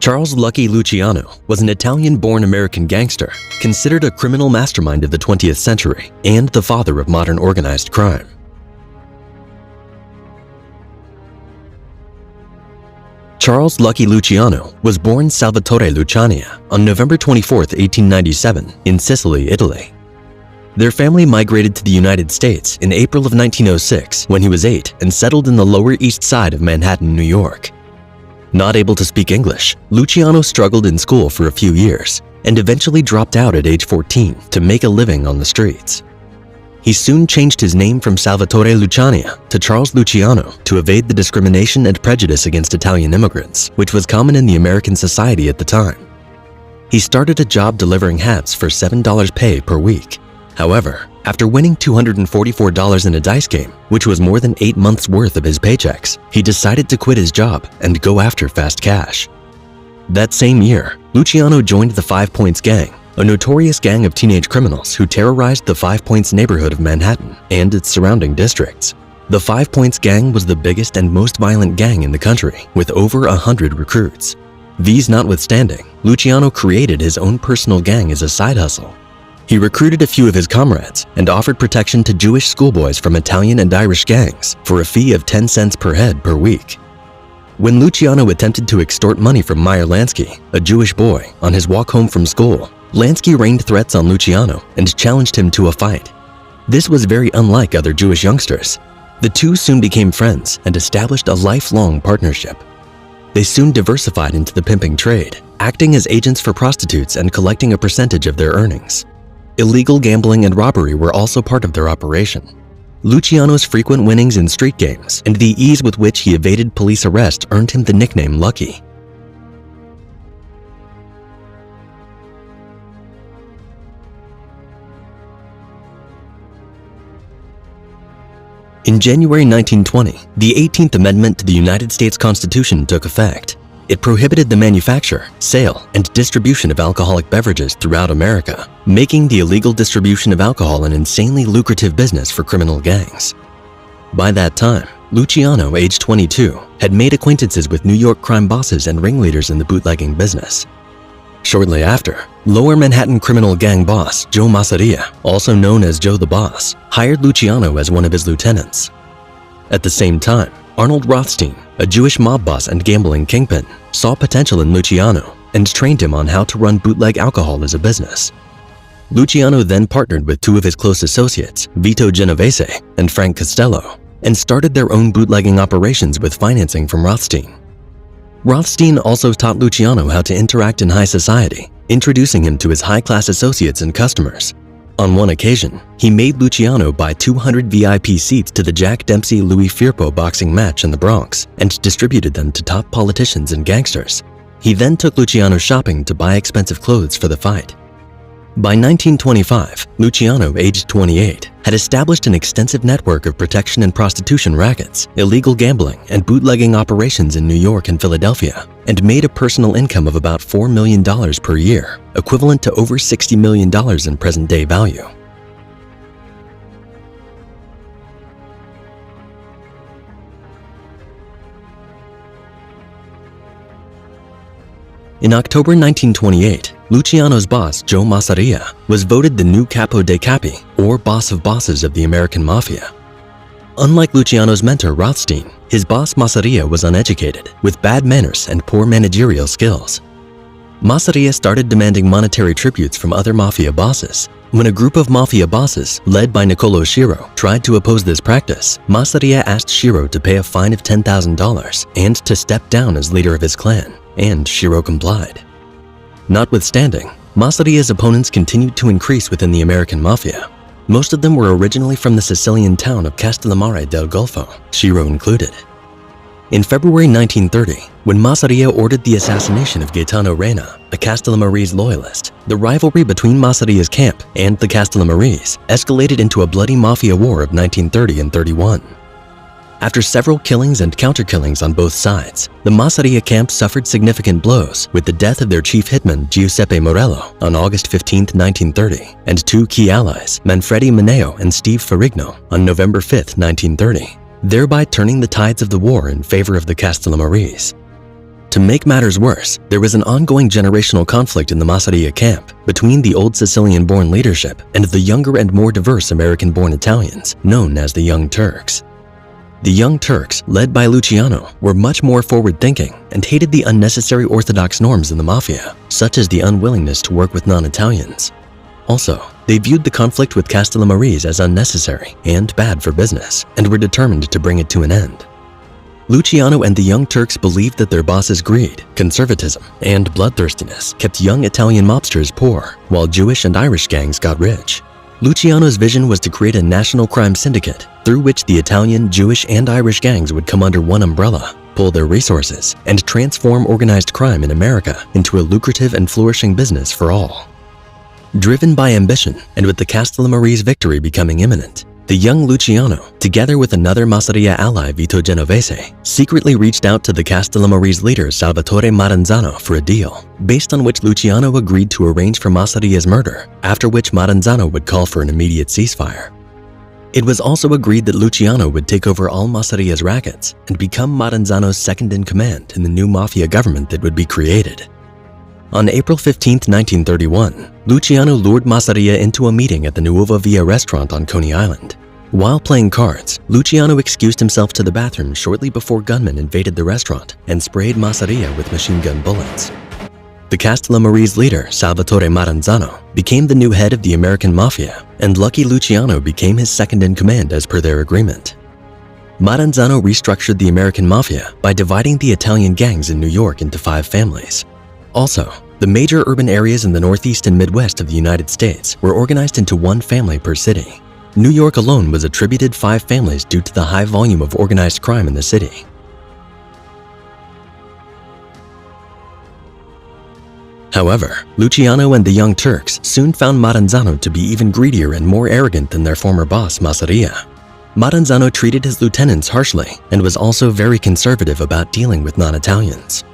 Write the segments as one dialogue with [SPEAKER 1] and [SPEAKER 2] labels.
[SPEAKER 1] Charles Lucky Luciano was an Italian-born American gangster, considered a criminal mastermind of the 20th century and the father of modern organized crime. Charles Lucky Luciano was born Salvatore Lucania on November 24, 1897, in Sicily, Italy. Their family migrated to the United States in April of 1906 when he was 8 and settled in the Lower East Side of Manhattan, New York. Not able to speak English, Luciano struggled in school for a few years and eventually dropped out at age 14 to make a living on the streets. He soon changed his name from Salvatore Lucania to Charles Luciano to evade the discrimination and prejudice against Italian immigrants, which was common in the American society at the time. He started a job delivering hats for $7 pay per week. However, after winning $244 in a dice game, which was more than 8 months' worth of his paychecks, he decided to quit his job and go after fast cash. That same year, Luciano joined the 5 Points Gang, a notorious gang of teenage criminals who terrorized the 5 Points neighborhood of Manhattan and its surrounding districts. The 5 Points Gang was the biggest and most violent gang in the country, with over 100 recruits. These notwithstanding, Luciano created his own personal gang as a side hustle. He recruited a few of his comrades and offered protection to Jewish schoolboys from Italian and Irish gangs for a fee of 10 cents per head per week. When Luciano attempted to extort money from Meyer Lansky, a Jewish boy, on his walk home from school, Lansky rained threats on Luciano and challenged him to a fight. This was very unlike other Jewish youngsters. The two soon became friends and established a lifelong partnership. They soon diversified into the pimping trade, acting as agents for prostitutes and collecting a percentage of their earnings. Illegal gambling and robbery were also part of their operation. Luciano's frequent winnings in street games and the ease with which he evaded police arrest earned him the nickname Lucky. In January 1920, the 18th Amendment to the United States Constitution took effect. It prohibited the manufacture, sale, and distribution of alcoholic beverages throughout America, making the illegal distribution of alcohol an insanely lucrative business for criminal gangs. By that time, Luciano, aged 22, had made acquaintances with New York crime bosses and ringleaders in the bootlegging business. Shortly after, Lower Manhattan criminal gang boss Joe Masseria, also known as Joe the Boss, hired Luciano as one of his lieutenants. At the same time, Arnold Rothstein, a Jewish mob boss and gambling kingpin, saw potential in Luciano and trained him on how to run bootleg alcohol as a business. Luciano then partnered with two of his close associates, Vito Genovese and Frank Costello, and started their own bootlegging operations with financing from Rothstein. Rothstein also taught Luciano how to interact in high society, introducing him to his high-class associates and customers. On one occasion, he made Luciano buy 200 VIP seats to the Jack Dempsey-Louis Firpo boxing match in the Bronx and distributed them to top politicians and gangsters. He then took Luciano shopping to buy expensive clothes for the fight. By 1925, Luciano, aged 28, had established an extensive network of protection and prostitution rackets, illegal gambling, and bootlegging operations in New York and Philadelphia, and made a personal income of about $4 million per year, equivalent to over $60 million in present-day value. In October 1928, Luciano's boss, Joe Masseria, was voted the new Capo dei Capi, or boss of bosses of the American mafia. Unlike Luciano's mentor, Rothstein, his boss Masseria was uneducated, with bad manners and poor managerial skills. Masseria started demanding monetary tributes from other mafia bosses. When a group of mafia bosses, led by Niccolo Schiro, tried to oppose this practice, Masseria asked Schiro to pay a fine of $10,000 and to step down as leader of his clan, and Schiro complied. Notwithstanding, Masseria's opponents continued to increase within the American mafia. Most of them were originally from the Sicilian town of Castellammare del Golfo, Schiro included. In February 1930, when Masseria ordered the assassination of Gaetano Reina, a Castellammarese loyalist, the rivalry between Masseria's camp and the Castellammarese escalated into a bloody mafia war of 1930 and 31. After several killings and counter-killings on both sides, the Masseria camp suffered significant blows with the death of their chief hitman Giuseppe Morello on August 15, 1930, and two key allies, Manfredi Mineo and Steve Ferrigno, on November 5, 1930, thereby turning the tides of the war in favor of the Castellammarese. To make matters worse, there was an ongoing generational conflict in the Masseria camp between the old Sicilian-born leadership and the younger and more diverse American-born Italians, known as the Young Turks. The Young Turks, led by Luciano, were much more forward-thinking and hated the unnecessary orthodox norms in the mafia, such as the unwillingness to work with non-Italians. Also, they viewed the conflict with Castellamarese as unnecessary and bad for business, and were determined to bring it to an end. Luciano and the Young Turks believed that their boss's greed, conservatism, and bloodthirstiness kept young Italian mobsters poor, while Jewish and Irish gangs got rich. Luciano's vision was to create a national crime syndicate through which the Italian, Jewish, and Irish gangs would come under one umbrella, pool their resources, and transform organized crime in America into a lucrative and flourishing business for all. Driven by ambition, and with the Castellamarese victory becoming imminent, the young Luciano, together with another Masseria ally Vito Genovese, secretly reached out to the Castellamarese leader Salvatore Maranzano for a deal, based on which Luciano agreed to arrange for Masseria's murder, after which Maranzano would call for an immediate ceasefire. It was also agreed that Luciano would take over all Masseria's rackets and become Maranzano's second-in-command in the new mafia government that would be created. On April 15, 1931, Luciano lured Masseria into a meeting at the Nuova Via restaurant on Coney Island. While playing cards, Luciano excused himself to the bathroom shortly before gunmen invaded the restaurant and sprayed Masseria with machine gun bullets. The Castellamarese leader, Salvatore Maranzano, became the new head of the American Mafia, and Lucky Luciano became his second-in-command as per their agreement. Maranzano restructured the American Mafia by dividing the Italian gangs in New York into 5 families. Also, the major urban areas in the Northeast and Midwest of the United States were organized into 1 family per city. New York alone was attributed 5 families due to the high volume of organized crime in the city. However, Luciano and the Young Turks soon found Maranzano to be even greedier and more arrogant than their former boss, Masseria. Maranzano treated his lieutenants harshly and was also very conservative about dealing with non-Italians.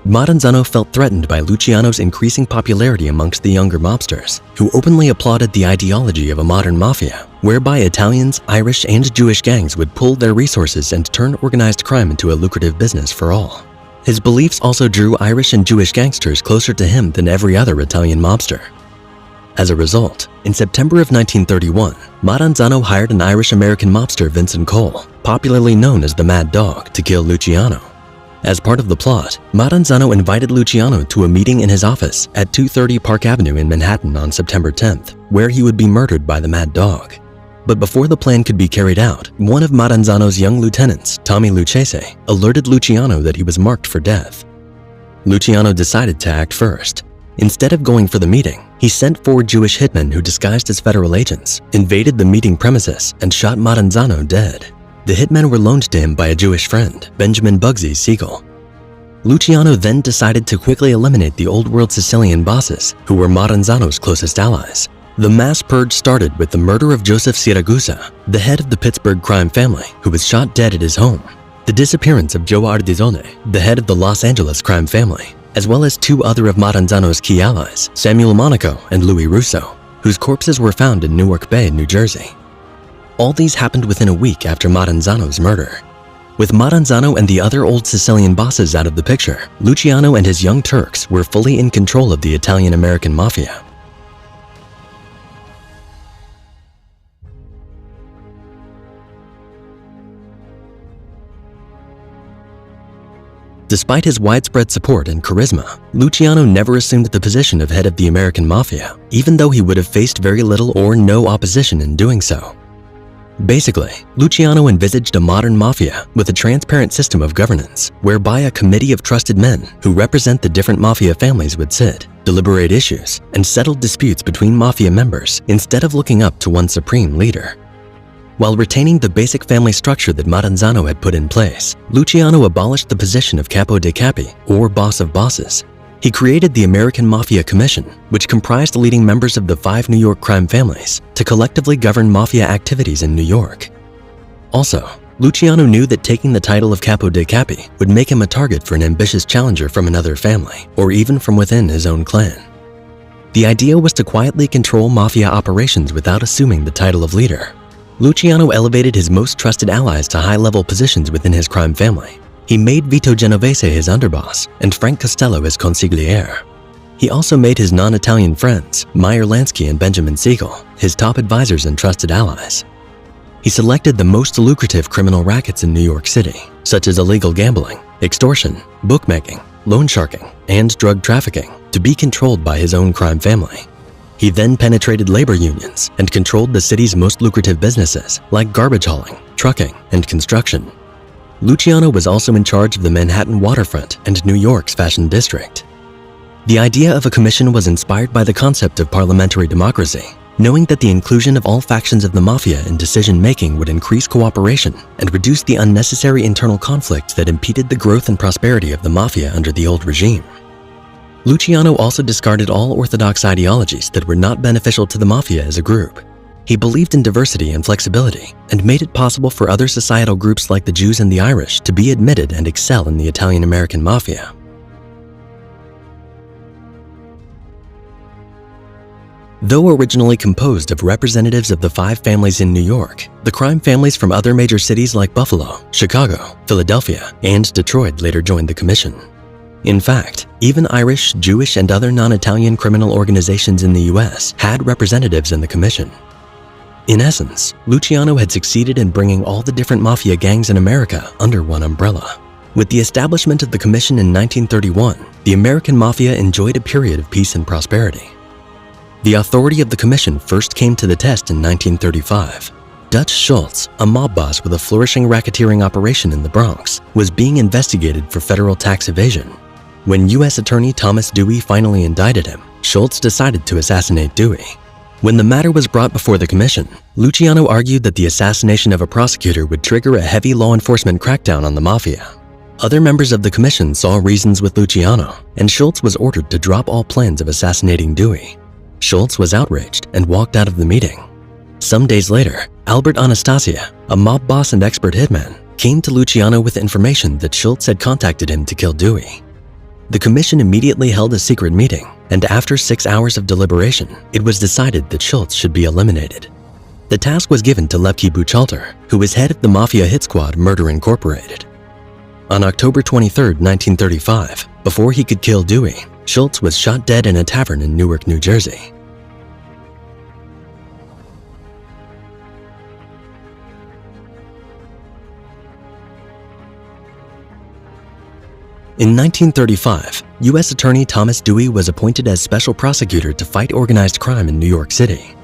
[SPEAKER 1] Maranzano felt threatened by Luciano's increasing popularity amongst the younger mobsters, who openly applauded the ideology of a modern mafia, whereby Italians, Irish, and Jewish gangs would pool their resources and turn organized crime into a lucrative business for all. His beliefs also drew Irish and Jewish gangsters closer to him than every other Italian mobster. As a result, in September of 1931, Maranzano hired an Irish-American mobster, Vincent Cole, popularly known as the Mad Dog, to kill Luciano. As part of the plot, Maranzano invited Luciano to a meeting in his office at 230 Park Avenue in Manhattan on September 10th, where he would be murdered by the Mad Dog. But before the plan could be carried out, one of Maranzano's young lieutenants, Tommy Lucchese, alerted Luciano that he was marked for death. Luciano decided to act first. Instead of going for the meeting, he sent 4 Jewish hitmen who disguised as federal agents, invaded the meeting premises, and shot Maranzano dead. The hitmen were loaned to him by a Jewish friend, Benjamin Bugsy Siegel. Luciano then decided to quickly eliminate the old-world Sicilian bosses, who were Maranzano's closest allies. The mass purge started with the murder of Joseph Siragusa, the head of the Pittsburgh crime family, who was shot dead at his home, the disappearance of Joe Ardizone, the head of the Los Angeles crime family, as well as 2 other of Maranzano's key allies, Samuel Monaco and Louis Russo, whose corpses were found in Newark Bay, New Jersey. All these happened within a week after Maranzano's murder. With Maranzano and the other old Sicilian bosses out of the picture, Luciano and his Young Turks were fully in control of the Italian-American Mafia. Despite his widespread support and charisma, Luciano never assumed the position of head of the American Mafia, even though he would have faced very little or no opposition in doing so. Basically, Luciano envisaged a modern mafia with a transparent system of governance, whereby a committee of trusted men who represent the different mafia families would sit, deliberate issues, and settle disputes between mafia members instead of looking up to one supreme leader. While retaining the basic family structure that Maranzano had put in place, Luciano abolished the position of capo dei capi, or boss of bosses. He created the American Mafia Commission, which comprised leading members of the 5 New York crime families, to collectively govern mafia activities in New York. Also, Luciano knew that taking the title of capo dei capi would make him a target for an ambitious challenger from another family, or even from within his own clan. The idea was to quietly control mafia operations without assuming the title of leader. Luciano elevated his most trusted allies to high-level positions within his crime family. He made Vito Genovese his underboss and Frank Costello his consigliere. He also made his non-Italian friends, Meyer Lansky and Benjamin Siegel, his top advisors and trusted allies. He selected the most lucrative criminal rackets in New York City, such as illegal gambling, extortion, bookmaking, loan sharking, and drug trafficking, to be controlled by his own crime family. He then penetrated labor unions and controlled the city's most lucrative businesses like garbage hauling, trucking, and construction. Luciano was also in charge of the Manhattan waterfront and New York's fashion district. The idea of a commission was inspired by the concept of parliamentary democracy, knowing that the inclusion of all factions of the mafia in decision-making would increase cooperation and reduce the unnecessary internal conflict that impeded the growth and prosperity of the mafia under the old regime. Luciano also discarded all orthodox ideologies that were not beneficial to the mafia as a group. He believed in diversity and flexibility and made it possible for other societal groups like the Jews and the Irish to be admitted and excel in the Italian-American mafia. Though originally composed of representatives of the 5 families in New York, the crime families from other major cities like Buffalo, Chicago, Philadelphia, and Detroit later joined the commission. In fact, even Irish, Jewish, and other non-Italian criminal organizations in the US had representatives in the commission. In essence, Luciano had succeeded in bringing all the different mafia gangs in America under one umbrella. With the establishment of the commission in 1931, the American mafia enjoyed a period of peace and prosperity. The authority of the commission first came to the test in 1935. Dutch Schultz, a mob boss with a flourishing racketeering operation in the Bronx, was being investigated for federal tax evasion. When U.S. Attorney Thomas Dewey finally indicted him, Schultz decided to assassinate Dewey. When the matter was brought before the commission, Luciano argued that the assassination of a prosecutor would trigger a heavy law enforcement crackdown on the mafia. Other members of the commission saw reasons with Luciano, and Schultz was ordered to drop all plans of assassinating Dewey. Schultz was outraged and walked out of the meeting. Some days later, Albert Anastasia, a mob boss and expert hitman, came to Luciano with information that Schultz had contacted him to kill Dewey. The commission immediately held a secret meeting, and after 6 hours of deliberation, it was decided that Schultz should be eliminated. The task was given to Lepke Buchalter, who was head of the mafia hit squad Murder Incorporated. On October 23, 1935, before he could kill Dewey, Schultz was shot dead in a tavern in Newark, New Jersey. In 1935, U.S. Attorney Thomas Dewey was appointed as special prosecutor to fight organized crime in New York City.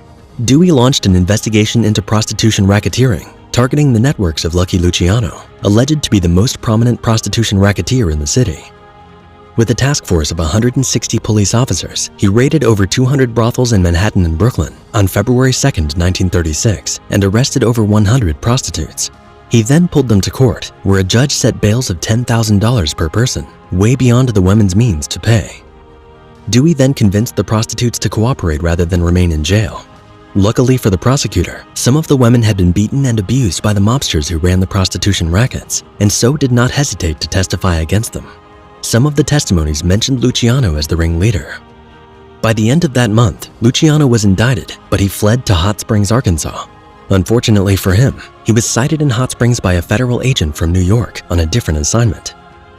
[SPEAKER 1] Dewey launched an investigation into prostitution racketeering, targeting the networks of Lucky Luciano, alleged to be the most prominent prostitution racketeer in the city. With a task force of 160 police officers, he raided over 200 brothels in Manhattan and Brooklyn on February 2, 1936, and arrested over 100 prostitutes. He then pulled them to court, where a judge set bails of $10,000 per person, way beyond the women's means to pay. Dewey then convinced the prostitutes to cooperate rather than remain in jail. Luckily for the prosecutor, some of the women had been beaten and abused by the mobsters who ran the prostitution rackets, and so did not hesitate to testify against them. Some of the testimonies mentioned Luciano as the ringleader. By the end of that month, Luciano was indicted, but he fled to Hot Springs, Arkansas. Unfortunately for him, he was cited in Hot Springs by a federal agent from New York on a different assignment.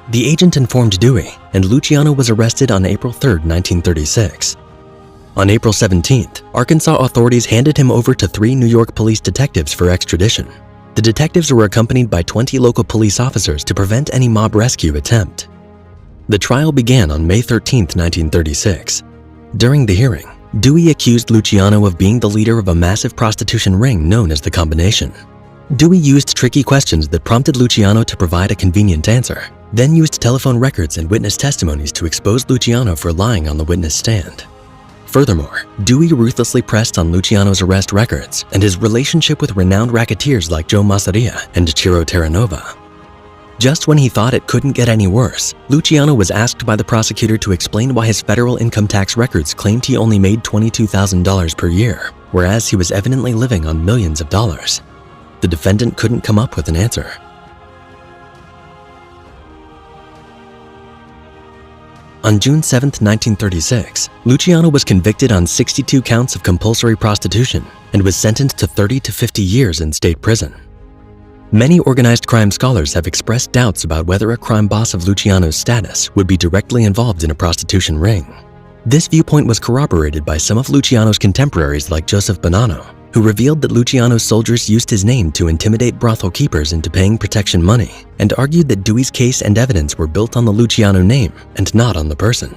[SPEAKER 1] The agent informed Dewey, and Luciano was arrested on April 3, 1936. On April 17th, Arkansas authorities handed him over to 3 New York police detectives for extradition. The detectives were accompanied by 20 local police officers to prevent any mob rescue attempt. The trial began on May 13, 1936. During the hearing, Dewey accused Luciano of being the leader of a massive prostitution ring known as the Combination. Dewey used tricky questions that prompted Luciano to provide a convenient answer, then used telephone records and witness testimonies to expose Luciano for lying on the witness stand. Furthermore, Dewey ruthlessly pressed on Luciano's arrest records and his relationship with renowned racketeers like Joe Masseria and Ciro Terranova. Just when he thought it couldn't get any worse, Luciano was asked by the prosecutor to explain why his federal income tax records claimed he only made $22,000 per year, whereas he was evidently living on millions of dollars. The defendant couldn't come up with an answer. On June 7, 1936, Luciano was convicted on 62 counts of compulsory prostitution and was sentenced to 30 to 50 years in state prison. Many organized crime scholars have expressed doubts about whether a crime boss of Luciano's status would be directly involved in a prostitution ring. This viewpoint was corroborated by some of Luciano's contemporaries like Joseph Bonanno, who revealed that Luciano's soldiers used his name to intimidate brothel keepers into paying protection money, and argued that Dewey's case and evidence were built on the Luciano name and not on the person.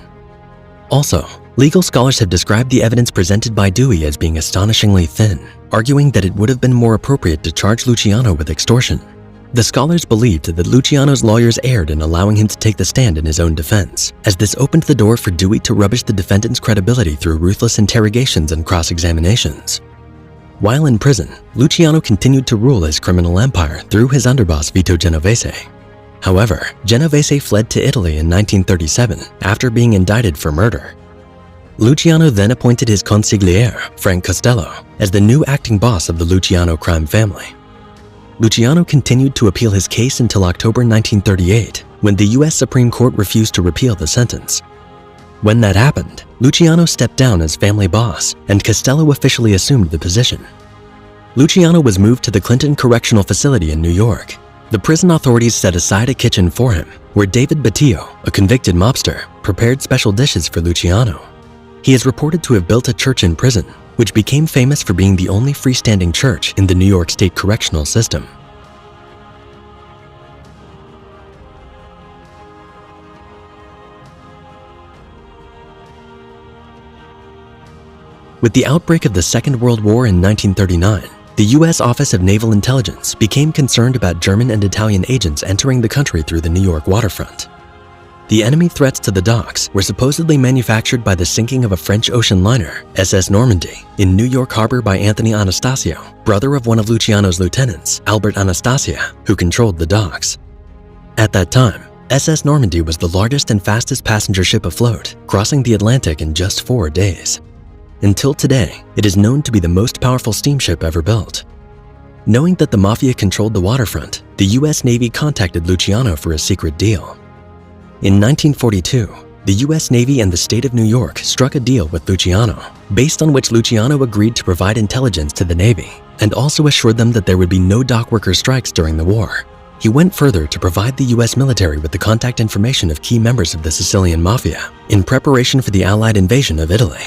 [SPEAKER 1] Also, legal scholars have described the evidence presented by Dewey as being astonishingly thin, arguing that it would have been more appropriate to charge Luciano with extortion. The scholars believed that Luciano's lawyers erred in allowing him to take the stand in his own defense, as this opened the door for Dewey to rubbish the defendant's credibility through ruthless interrogations and cross-examinations. While in prison, Luciano continued to rule his criminal empire through his underboss Vito Genovese. However, Genovese fled to Italy in 1937 after being indicted for murder. Luciano then appointed his consigliere, Frank Costello, as the new acting boss of the Luciano crime family. Luciano continued to appeal his case until October 1938, when the US Supreme Court refused to repeal the sentence. When that happened, Luciano stepped down as family boss, and Costello officially assumed the position. Luciano was moved to the Clinton Correctional Facility in New York. The prison authorities set aside a kitchen for him, where David Battillo, a convicted mobster, prepared special dishes for Luciano. He is reported to have built a church in prison, which became famous for being the only freestanding church in the New York State correctional system. With the outbreak of the Second World War in 1939, the U.S. Office of Naval Intelligence became concerned about German and Italian agents entering the country through the New York waterfront. The enemy threats to the docks were supposedly manufactured by the sinking of a French ocean liner, SS Normandy, in New York Harbor by Anthony Anastasio, brother of one of Luciano's lieutenants, Albert Anastasia, who controlled the docks. At that time, SS Normandy was the largest and fastest passenger ship afloat, crossing the Atlantic in just 4 days. Until today, it is known to be the most powerful steamship ever built. Knowing that the mafia controlled the waterfront, the US Navy contacted Luciano for a secret deal. In 1942, the US Navy and the state of New York struck a deal with Luciano, based on which Luciano agreed to provide intelligence to the Navy and also assured them that there would be no dock worker strikes during the war. He went further to provide the US military with the contact information of key members of the Sicilian mafia in preparation for the Allied invasion of Italy.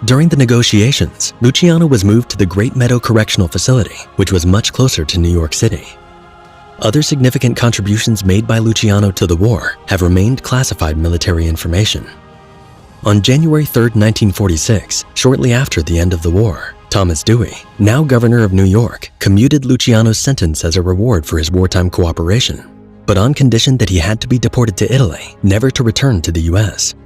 [SPEAKER 1] During the negotiations, Luciano was moved to the Great Meadow Correctional Facility, which was much closer to New York City. Other significant contributions made by Luciano to the war have remained classified military information. On January 3, 1946, shortly after the end of the war, Thomas Dewey, now governor of New York, commuted Luciano's sentence as a reward for his wartime cooperation, but on condition that he had to be deported to Italy, never to return to the US.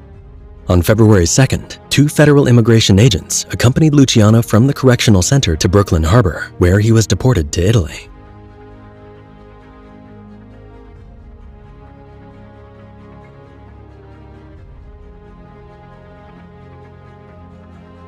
[SPEAKER 1] On February 2nd, 2 federal immigration agents accompanied Luciano from the correctional center to Brooklyn Harbor, where he was deported to Italy.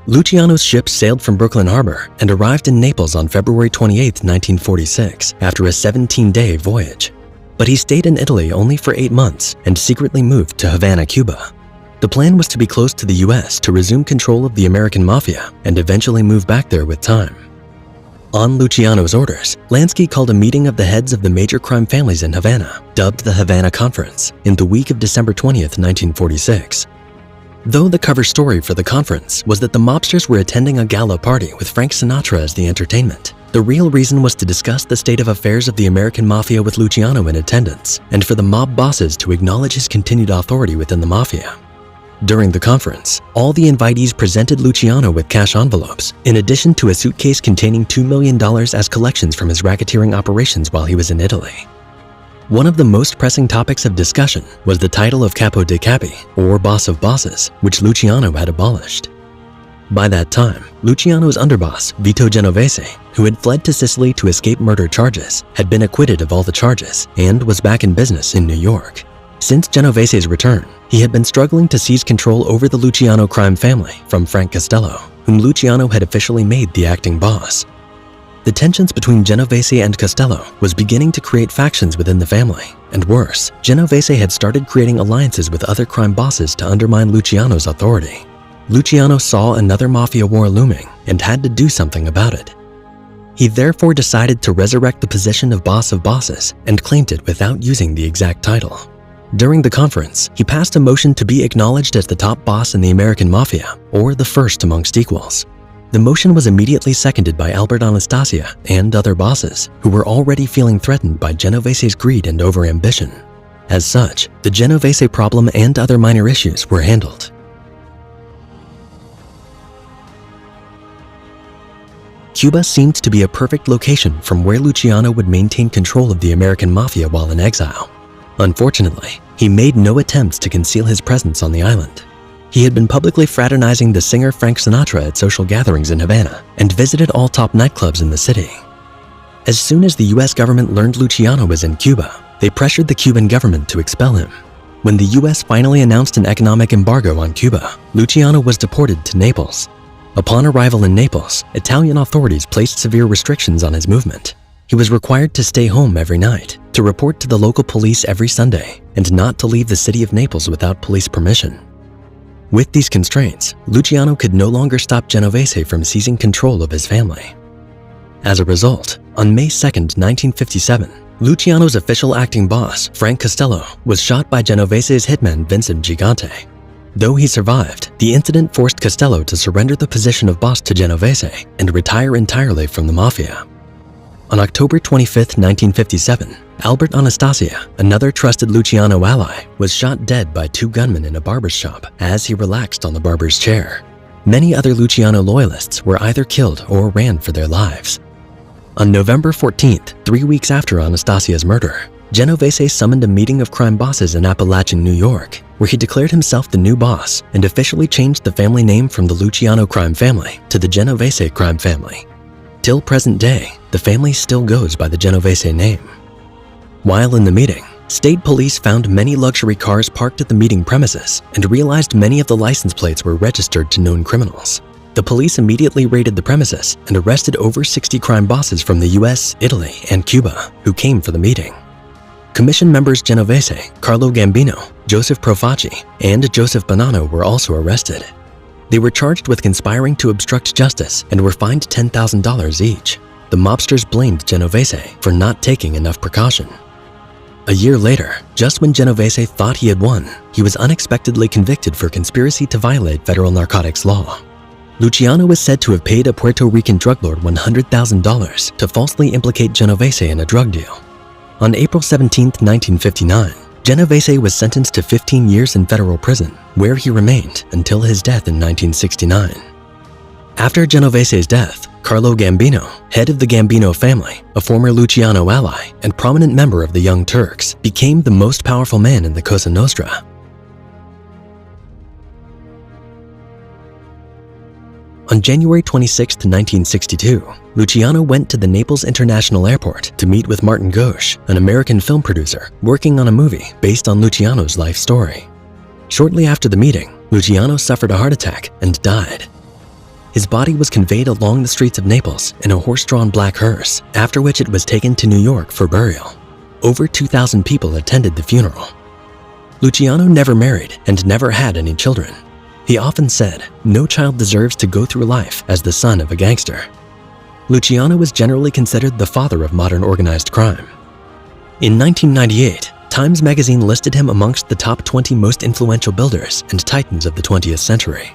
[SPEAKER 1] Luciano's ship sailed from Brooklyn Harbor and arrived in Naples on February 28, 1946, after a 17-day voyage. But he stayed in Italy only for 8 months and secretly moved to Havana, Cuba. The plan was to be close to the US to resume control of the American mafia and eventually move back there with time. On Luciano's orders, Lansky called a meeting of the heads of the major crime families in Havana, dubbed the Havana Conference, in the week of December 20, 1946. Though the cover story for the conference was that the mobsters were attending a gala party with Frank Sinatra as the entertainment, the real reason was to discuss the state of affairs of the American mafia with Luciano in attendance, and for the mob bosses to acknowledge his continued authority within the mafia. During the conference, all the invitees presented Luciano with cash envelopes, in addition to a suitcase containing $2 million as collections from his racketeering operations while he was in Italy. One of the most pressing topics of discussion was the title of Capo dei Capi, or Boss of Bosses, which Luciano had abolished. By that time, Luciano's underboss, Vito Genovese, who had fled to Sicily to escape murder charges, had been acquitted of all the charges and was back in business in New York. Since Genovese's return, he had been struggling to seize control over the Luciano crime family from Frank Costello, whom Luciano had officially made the acting boss. The tensions between Genovese and Costello was beginning to create factions within the family, and worse, Genovese had started creating alliances with other crime bosses to undermine Luciano's authority. Luciano saw another mafia war looming and had to do something about it. He therefore decided to resurrect the position of boss of bosses and claimed it without using the exact title. During the conference, he passed a motion to be acknowledged as the top boss in the American mafia, or the first amongst equals. The motion was immediately seconded by Albert Anastasia and other bosses, who were already feeling threatened by Genovese's greed and overambition. As such, the Genovese problem and other minor issues were handled. Cuba seemed to be a perfect location from where Luciano would maintain control of the American mafia while in exile. Unfortunately, he made no attempts to conceal his presence on the island. He had been publicly fraternizing the singer Frank Sinatra at social gatherings in Havana and visited all top nightclubs in the city. As soon as the US government learned Luciano was in Cuba, they pressured the Cuban government to expel him. When the US finally announced an economic embargo on Cuba, Luciano was deported to Naples. Upon arrival in Naples, Italian authorities placed severe restrictions on his movement. He was required to stay home every night, to report to the local police every Sunday, and not to leave the city of Naples without police permission. With these constraints, Luciano could no longer stop Genovese from seizing control of his family. As a result, on May 2, 1957, Luciano's official acting boss, Frank Costello, was shot by Genovese's hitman Vincent Gigante. Though he survived, the incident forced Costello to surrender the position of boss to Genovese and retire entirely from the mafia. On October 25, 1957, Albert Anastasia, another trusted Luciano ally, was shot dead by two gunmen in a barber's shop as he relaxed on the barber's chair. Many other Luciano loyalists were either killed or ran for their lives. On November 14th, 3 weeks after Anastasia's murder, Genovese summoned a meeting of crime bosses in Appalachian, New York, where he declared himself the new boss and officially changed the family name from the Luciano crime family to the Genovese crime family. Till present day, the family still goes by the Genovese name. While in the meeting, state police found many luxury cars parked at the meeting premises and realized many of the license plates were registered to known criminals. The police immediately raided the premises and arrested over 60 crime bosses from the US, Italy, and Cuba who came for the meeting. Commission members Genovese, Carlo Gambino, Joseph Profaci, and Joseph Bonanno were also arrested. They were charged with conspiring to obstruct justice and were fined $10,000 each. The mobsters blamed Genovese for not taking enough precaution. A year later, just when Genovese thought he had won, he was unexpectedly convicted for conspiracy to violate federal narcotics law. Luciano was said to have paid a Puerto Rican drug lord $100,000 to falsely implicate Genovese in a drug deal. On April 17, 1959, Genovese was sentenced to 15 years in federal prison, where he remained until his death in 1969. After Genovese's death, Carlo Gambino, head of the Gambino family, a former Luciano ally and prominent member of the Young Turks, became the most powerful man in the Cosa Nostra. On January 26, 1962, Luciano went to the Naples International Airport to meet with Martin Gauche, an American film producer working on a movie based on Luciano's life story. Shortly after the meeting, Luciano suffered a heart attack and died. His body was conveyed along the streets of Naples in a horse-drawn black hearse, after which it was taken to New York for burial. Over 2,000 people attended the funeral. Luciano never married and never had any children. He often said, "No child deserves to go through life as the son of a gangster." Luciano was generally considered the father of modern organized crime. In 1998, Times magazine listed him amongst the top 20 most influential builders and titans of the 20th century.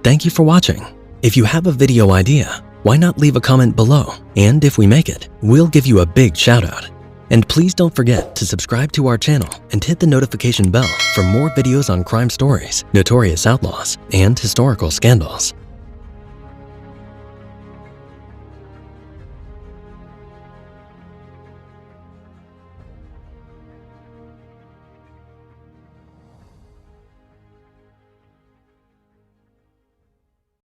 [SPEAKER 1] Thank you for watching. If you have a video idea, why not leave a comment below? And if we make it, we'll give you a big shout out. And please don't forget to subscribe to our channel and hit the notification bell for more videos on crime stories, notorious outlaws, and historical scandals.